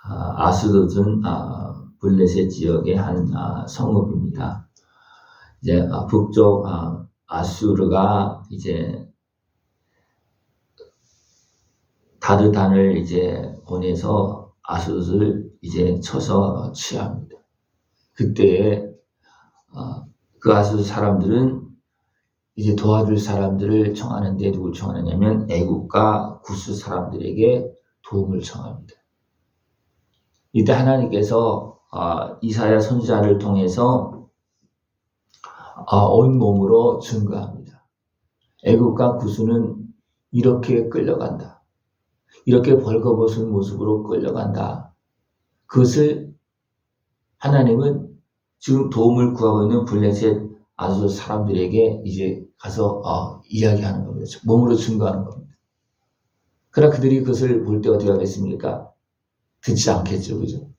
아수르는 블레셋 지역의 한 성읍입니다. 이제 북쪽 아수르가 이제 다르단을 이제 보내서 아수르를 이제 쳐서 취합니다. 그때 그 아수르 사람들은 이제 도와줄 사람들을 청하는데 누굴 청하느냐면 애국과 구스 사람들에게 도움을 청합니다. 이때 하나님께서 이사야 선지자를 통해서 온 몸으로 증거합니다. 애국과 구스는 이렇게 끌려간다. 이렇게 벌거벗은 모습으로 끌려간다. 그것을 하나님은 지금 도움을 구하고 있는 블레셋 아수르 사람들에게 이제 가서 이야기하는 겁니다. 몸으로 증거하는 겁니다. 그러나 그들이 그것을 볼 때 어떻게 하겠습니까? 듣지 않겠죠, 그죠?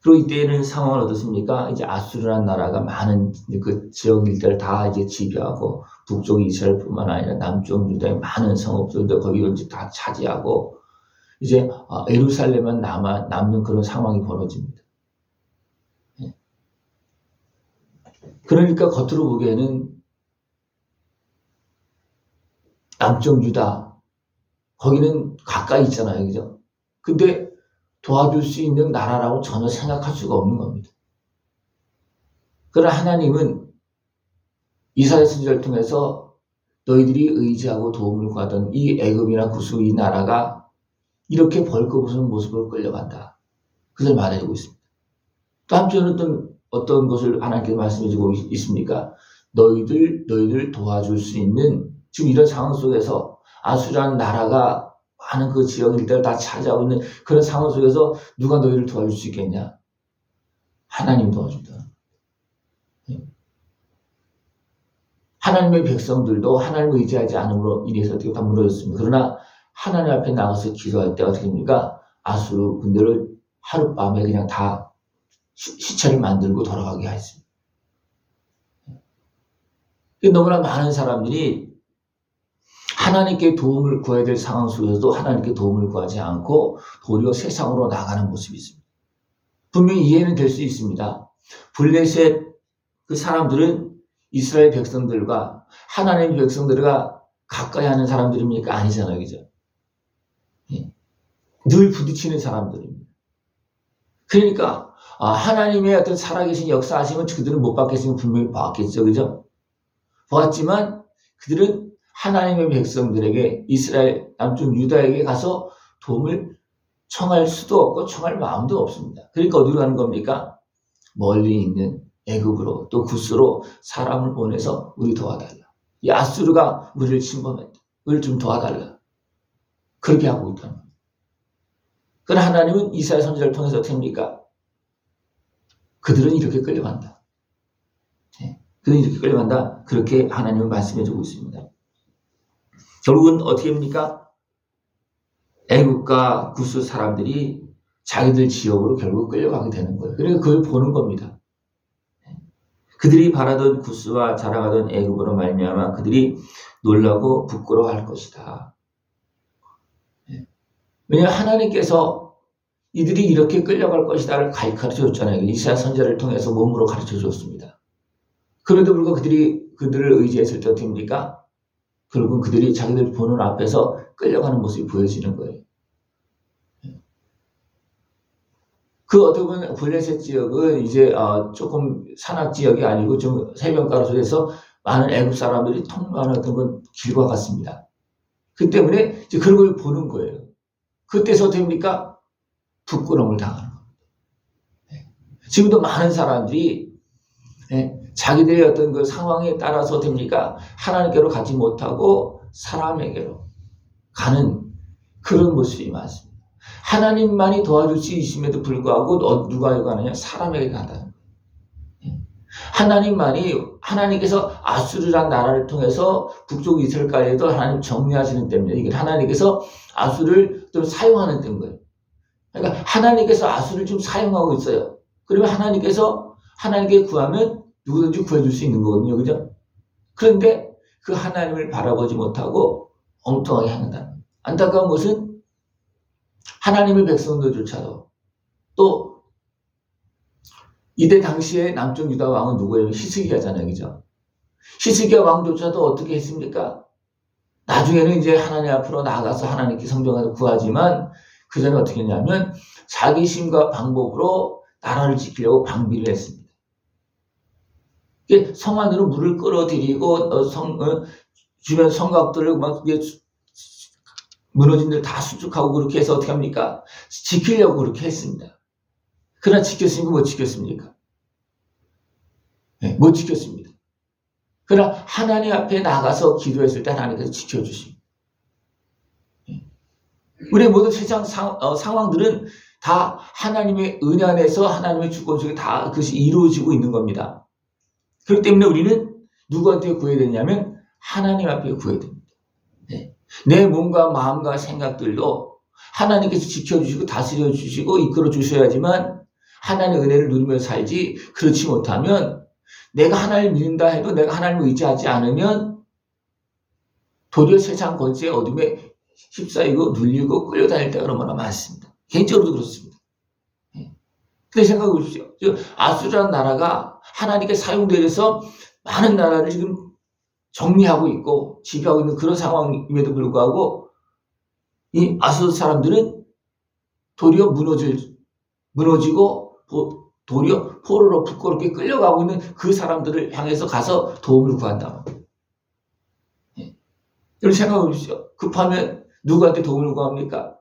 그리고 이때는 상황은 어떻습니까? 이제 아수르라는 나라가 많은 그 지역 일대를 다 이제 지배하고 북쪽 이스라엘뿐만 아니라 남쪽 유다의 많은 성읍들도 거기를 이제 다 차지하고 이제 예루살렘만 남는 그런 상황이 벌어집니다. 그러니까 겉으로 보기에는 남쪽 유다 거기는 가까이 있잖아요, 그죠? 근데 도와줄 수 있는 나라라고 전혀 생각할 수가 없는 겁니다. 그러나 하나님은 이사야 선지자를 통해서 너희들이 의지하고 도움을 구하던 이 애굽이나 구스 이 나라가 이렇게 벌거벗은 모습으로 끌려간다. 그것을 말해주고 있습니다. 또 한편으로는 어떤 것을 하나님께서 말씀해주고 있습니까? 너희들 도와줄 수 있는 지금 이런 상황 속에서 아수라는 나라가 많은 그 지역 일대를 다 차지하고 있는 그런 상황 속에서 누가 너희를 도와줄 수 있겠냐? 하나님 도와준다. 하나님의 백성들도 하나님을 의지하지 않음으로 인해서 어떻게 다 무너졌습니다. 그러나 하나님 앞에 나가서 기도할 때 어떻게 됩니까? 아수르 군대를 하룻밤에 그냥 다 시체를 만들고 돌아가게 했습니다. 너무나 많은 사람들이 하나님께 도움을 구해야 될 상황 속에서도 하나님께 도움을 구하지 않고 도리어 세상으로 나가는 모습이 있습니다. 분명히 이해는 될 수 있습니다. 블레셋 그 사람들은 이스라엘 백성들과 하나님의 백성들과 가까이 하는 사람들입니까? 아니잖아요, 그죠? 늘 부딪히는 사람들입니다. 그러니까 하나님의 어떤 살아계신 역사하심은 그들은 못 봤겠으면 분명히 봤겠죠, 그죠? 보았지만 그들은 하나님의 백성들에게 이스라엘 남쪽 유다에게 가서 도움을 청할 수도 없고 청할 마음도 없습니다. 그러니까 어디로 가는 겁니까? 멀리 있는 애굽으로 또 구스로 사람을 보내서 우리 도와달라. 이 아수르가 우리를 침범했다. 우리를 좀 도와달라. 그렇게 하고 있다는 겁니다. 그러나 하나님은 이사야 선지자를 통해서 어떻게 합니까? 그들은 이렇게 끌려간다. 그들은 이렇게 끌려간다. 그렇게 하나님은 말씀해주고 있습니다. 결국은 어떻게 합니까? 애국과 구스 사람들이 자기들 지역으로 결국 끌려가게 되는 거예요. 그러니까 그걸 보는 겁니다. 그들이 바라던 구스와 자랑하던 애굽으로 말미암아 그들이 놀라고 부끄러워할 것이다. 왜냐하면 하나님께서 이들이 이렇게 끌려갈 것이다를 가르쳐줬잖아요. 이사야 선지자를 통해서 몸으로 가르쳐줬습니다. 그래도 불구하고 그들을 의지했을 때 어떻게 됩니까? 결국은 그들이 자기들 보는 앞에서 끌려가는 모습이 보여지는 거예요. 그 어떻게 보면 블레셋 지역은 이제 조금 산악 지역이 아니고 좀 해변가로 속에서 많은 애굽 사람들이 통로하는 어떤 건 길과 같습니다. 그 때문에 이제 그런 걸 보는 거예요. 그때서 됩니까? 부끄러움을 당하는 겁니다. 지금도 많은 사람들이 자기들의 어떤 그 상황에 따라서 됩니까? 하나님께로 가지 못하고 사람에게로 가는 그런 모습이 많습니다. 하나님만이 도와줄 수 있음에도 불구하고 누가 가느냐? 사람에게 간다는 거예요. 하나님께서 아수르란 나라를 통해서 북쪽 이스라엘까지도 하나님 정리하시는 때문에 이게 하나님께서 아수르를 좀 사용하는 때인 거예요. 그러니까 하나님께서 아수르를 좀 사용하고 있어요. 그러면 하나님께 구하면 누구든지 구해줄 수 있는 거거든요. 그죠? 그런데 그 하나님을 바라보지 못하고 엉뚱하게 행한다는 거예요. 안타까운 것은 하나님의 백성들조차도 또 이때 당시에 남쪽 유다 왕은 누구예요? 히스기야잖아요. 그죠? 히스기야 왕조차도 어떻게 했습니까? 나중에는 이제 하나님 앞으로 나아가서 하나님께 성전을 구하지만 그 전에 어떻게 했냐면 자기 힘과 방법으로 나라를 지키려고 방비를 했습니다. 성 안으로 물을 끌어들이고 주변 성곽들을 막 무너진 데를 다 수축하고 그렇게 해서 어떻게 합니까? 지키려고 그렇게 했습니다. 그러나 지켰습니까? 못 지켰습니까? 네, 못 지켰습니다. 그러나 하나님 앞에 나가서 기도했을 때 하나님께서 지켜주십니다. 우리 모든 세상 상황들은 다 하나님의 은혜 안에서 하나님의 주권 속에 다 그것이 이루어지고 있는 겁니다. 그렇기 때문에 우리는 누구한테 구해야 되냐면 하나님 앞에 구해야 됩니다. 네. 내 몸과 마음과 생각들도 하나님께서 지켜주시고 다스려 주시고 이끌어 주셔야지만 하나님의 은혜를 누리며 살지, 그렇지 못하면 내가 하나님을 믿는다 해도 내가 하나님을 의지하지 않으면 도리어 세상 권세의 어둠에 휩싸이고 눌리고 끌려다닐 때가 너무나 많습니다. 개인적으로도 그렇습니다. 근데 생각해 보십시오. 아수르라는 나라가 하나님께 사용되어서 많은 나라를 지금 정리하고 있고 지배하고 있는 그런 상황임에도 불구하고 이 아수르 사람들은 도리어 무너지고 도리어 포로로 부끄럽게 끌려가고 있는 그 사람들을 향해서 가서 도움을 구한다. 여러분 생각해 보십시오. 급하면 누구한테 도움을 구합니까?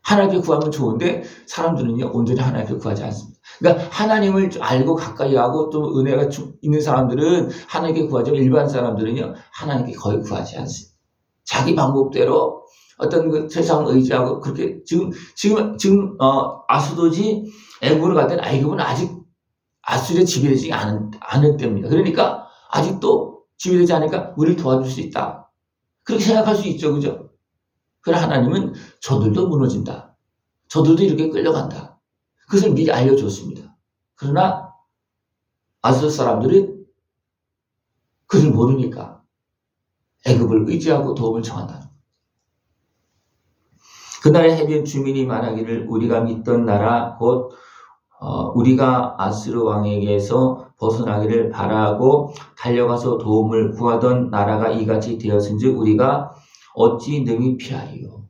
하나님께 구하면 좋은데 사람들은요 온전히 하나님께 구하지 않습니다. 그러니까 하나님을 알고 가까이 하고 또 은혜가 있는 사람들은 하나님께 구하지만 일반 사람들은요 하나님께 거의 구하지 않습니다. 자기 방법대로 어떤 그 세상을 의지하고 그렇게 지금 아수도지 애굽으로 갈 때는 애굽은 아직 아수르에 지배되지 않을 때입니다. 그러니까 아직도 지배되지 않으니까 우리를 도와줄 수 있다. 그렇게 생각할 수 있죠, 그죠? 그러나 하나님은 저들도 무너진다. 저들도 이렇게 끌려간다. 그것을 미리 알려줬습니다. 그러나 아수르 사람들은 그를 모르니까 애굽을 의지하고 도움을 청한다. 그날의 해변 주민이 말하기를 우리가 믿던 나라 곧 우리가 아수르 왕에게서 벗어나기를 바라고 달려가서 도움을 구하던 나라가 이같이 되었은즉 우리가 어찌 능히 피하리요.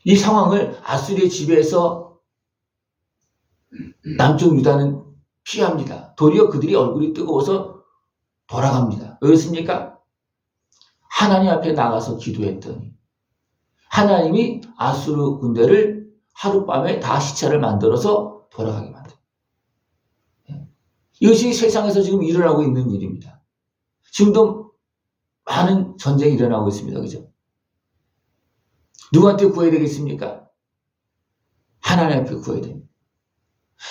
이 상황을 아수르의 지배에서 남쪽 유다는 피합니다. 도리어 그들이 얼굴이 뜨거워서 돌아갑니다. 왜 그렇습니까? 하나님 앞에 나가서 기도했더니 하나님이 아수르 군대를 하룻밤에 다 시체를 만들어서 돌아가게 만듭니다. 이것이 세상에서 지금 일어나고 있는 일입니다. 지금도 많은 전쟁이 일어나고 있습니다. 그죠? 누구한테 구해야 되겠습니까? 하나님 앞에 구해야 됩니다.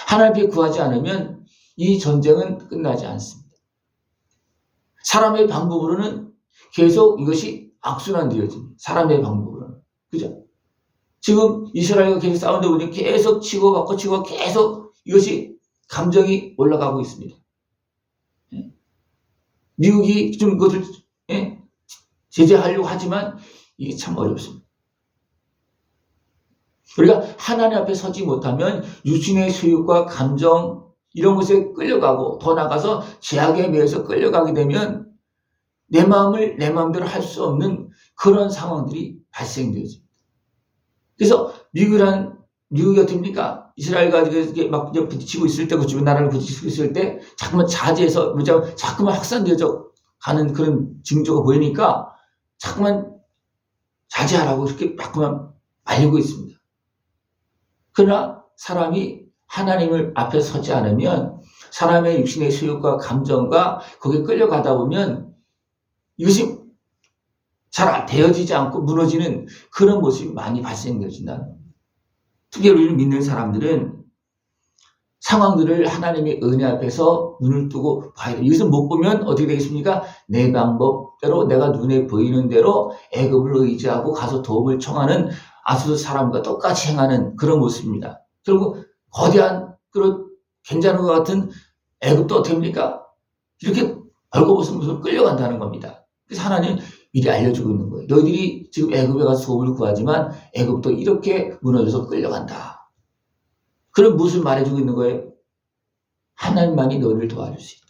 하나님 앞에 구하지 않으면 이 전쟁은 끝나지 않습니다. 사람의 방법으로는 계속 이것이 악순환되어집니다. 사람의 방법으로는. 그죠? 지금 이스라엘과 계속 싸우는데 보니 계속 치고받고 계속 이것이 감정이 올라가고 있습니다. 미국이 좀 그것을 제재하려고 하지만 이게 참 어렵습니다. 우리가 하나님 앞에 서지 못하면 육신의 소유과 감정 이런 것에 끌려가고 더 나아가서 제약에 매여서 끌려가게 되면 내 마음을 내 마음대로 할 수 없는 그런 상황들이 발생되어집니다. 그래서 미국이 어떻습니까? 이스라엘과 이렇게 막 부딪히고 있을 때, 그 주변 나라를 부딪히고 있을 때 자꾸만 자제해서 자꾸만 확산되어져 가는 그런 징조가 보이니까 자꾸만 자제하라고 이렇게 자꾸만 말리고 있습니다. 그러나 사람이 하나님을 앞에 서지 않으면 사람의 육신의 소유과 감정과 거기에 끌려가다 보면 이것이 잘 되어지지 않고 무너지는 그런 모습이 많이 발생되어진다는 겁니다. 특히 우리를 믿는 사람들은 상황들을 하나님의 은혜 앞에서 눈을 뜨고 봐야 돼요. 이것을 못 보면 어떻게 되겠습니까? 내 방법대로 내가 눈에 보이는 대로 애굽을 의지하고 가서 도움을 청하는 아수르 사람과 똑같이 행하는 그런 모습입니다. 결국 거대한 그런 괜찮은 것 같은 애굽도 어떻게 합니까? 이렇게 벌거벗은 모습으로 끌려간다는 겁니다. 그래서 하나님 미리 알려주고 있는 거예요. 너희들이 지금 애굽에 가서 소금을 구하지만 애굽도 이렇게 무너져서 끌려간다. 그럼 무슨 말해주고 있는 거예요? 하나님만이 너희를 도와줄 수 있다.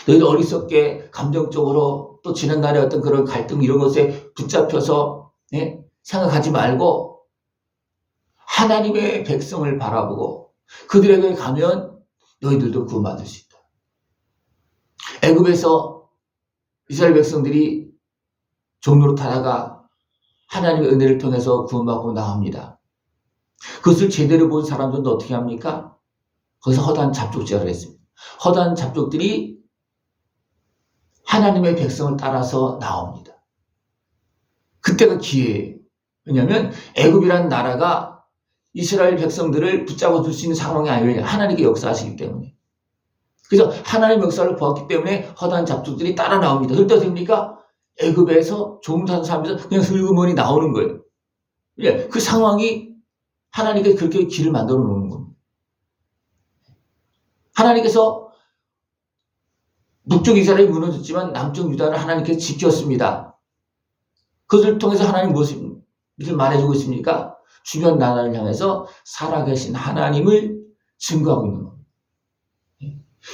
너희들 어리석게 감정적으로 또 지난날의 어떤 그런 갈등 이런 것에 붙잡혀서 생각하지 말고 하나님의 백성을 바라보고 그들에게 가면 너희들도 구원받을 수 있다. 애굽에서 이스라엘 백성들이 종로로 타다가 하나님의 은혜를 통해서 구원받고 나옵니다. 그것을 제대로 본 사람들은 어떻게 합니까? 거기서 허다한 잡족제를 했습니다. 허다한 잡족들이 하나님의 백성을 따라서 나옵니다. 그때가 기회예요. 왜냐하면 애굽이라는 나라가 이스라엘 백성들을 붙잡아 줄 수 있는 상황이 아니에요. 하나님께 역사하시기 때문에. 그래서 하나님 역사를 보았기 때문에 허다한 잡족들이 따라 나옵니다. 그럴 때 됩니까? 애굽에서 종사한 사람에서 그냥 슬그머니 나오는 거예요. 예, 그 상황이 하나님께 그렇게 길을 만들어 놓는 겁니다. 하나님께서 북쪽 이스라엘이 무너졌지만 남쪽 유다를 하나님께서 지켰습니다. 그것을 통해서 하나님 무엇을 말해주고 있습니까? 주변 나라를 향해서 살아계신 하나님을 증거하고 있는 겁니다.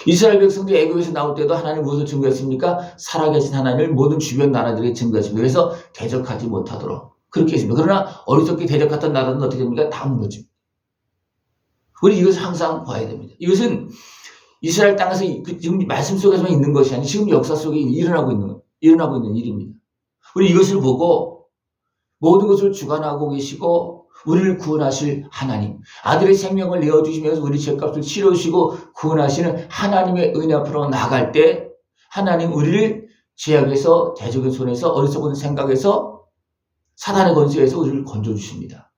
이스라엘 백성들이 애굽에서 나올 때도 하나님 무엇을 증거했습니까? 살아계신 하나님을 모든 주변 나라들에게 증거했습니다. 그래서 대적하지 못하도록 그렇게 했습니다. 그러나 어리석게 대적했던 나라는 어떻게 됩니까? 다 무너집니다. 우리 이것을 항상 봐야 됩니다. 이것은 이스라엘 땅에서 지금 말씀 속에서만 있는 것이 아니라 지금 역사 속에 일어나고 있는 일입니다. 우리 이것을 보고 모든 것을 주관하고 계시고 우리를 구원하실 하나님, 아들의 생명을 내어주시면서 우리 죄값을 치러주시고 구원하시는 하나님의 은혜 앞으로 나갈 때 하나님 우리를 죄악에서 대적의 손에서 어리석은 생각에서 사단의 권세에서 우리를 건져주십니다.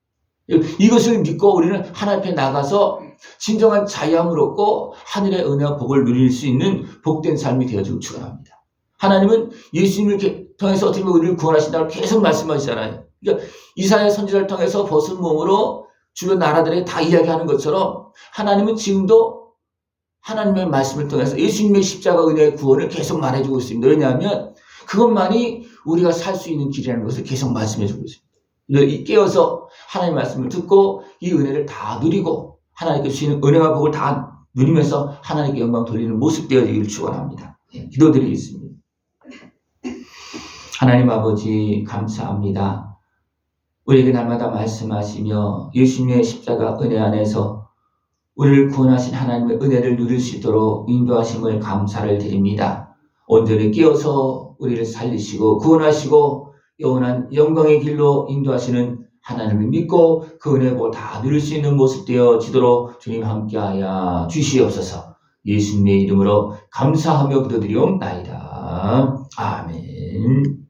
이것을 믿고 우리는 하나님 앞에 나가서 진정한 자유함을 얻고 하늘의 은혜와 복을 누릴 수 있는 복된 삶이 되어지고 축원합니다. 하나님은 예수님을 통해서 어떻게 보면 우리를 구원하신다고 계속 말씀하시잖아요. 그러니까 이사야 선지자를 통해서 벗은 몸으로 주변 나라들에 다 이야기하는 것처럼 하나님은 지금도 하나님의 말씀을 통해서 예수님의 십자가 은혜의 구원을 계속 말해주고 있습니다. 왜냐하면 그것만이 우리가 살 수 있는 길이라는 것을 계속 말씀해주고 있습니다. 깨어서 하나님의 말씀을 듣고 이 은혜를 다 누리고 하나님께 주시는 은혜와 복을 다 누리면서 하나님께 영광 돌리는 모습 되어지기를 축원합니다. 기도드리겠습니다. 하나님 아버지 감사합니다. 우리에게 날마다 말씀하시며 예수님의 십자가 은혜 안에서 우리를 구원하신 하나님의 은혜를 누릴 수 있도록 인도하심을 감사를 드립니다. 온전히 깨어서 우리를 살리시고 구원하시고 영원한 영광의 길로 인도하시는 하나님을 믿고 그 은혜 복을 다 누릴 수 있는 모습 되어지도록 주님 함께하여 주시옵소서. 예수님의 이름으로 감사하며 기도드리옵나이다. 아멘.